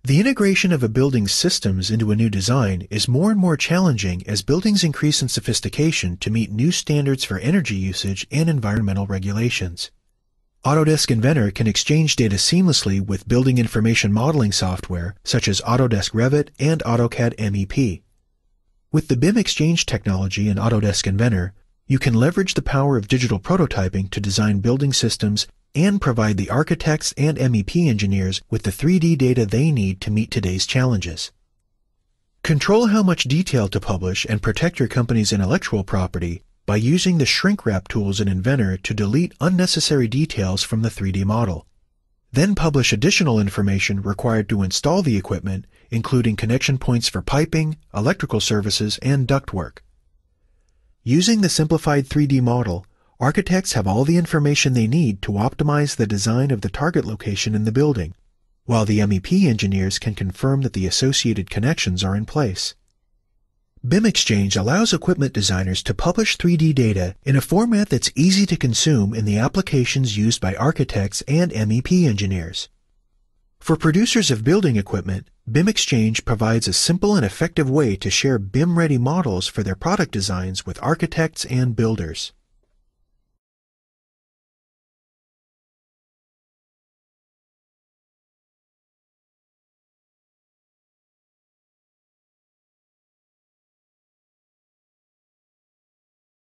The integration of a building's systems into a new design is more and more challenging as buildings increase in sophistication to meet new standards for energy usage and environmental regulations. Autodesk Inventor can exchange data seamlessly with building information modeling software such as Autodesk Revit and AutoCAD MEP. With the BIM exchange technology in Autodesk Inventor, you can leverage the power of digital prototyping to design building systems and provide the architects and MEP engineers with the 3D data they need to meet today's challenges. Control how much detail to publish and protect your company's intellectual property by using the shrink wrap tools in Inventor to delete unnecessary details from the 3D model. Then publish additional information required to install the equipment, including connection points for piping, electrical services, and ductwork. Using the simplified 3D model, architects have all the information they need to optimize the design of the target location in the building, while the MEP engineers can confirm that the associated connections are in place. BIM Exchange allows equipment designers to publish 3D data in a format that's easy to consume in the applications used by architects and MEP engineers. For producers of building equipment, BIM Exchange provides a simple and effective way to share BIM-ready models for their product designs with architects and builders.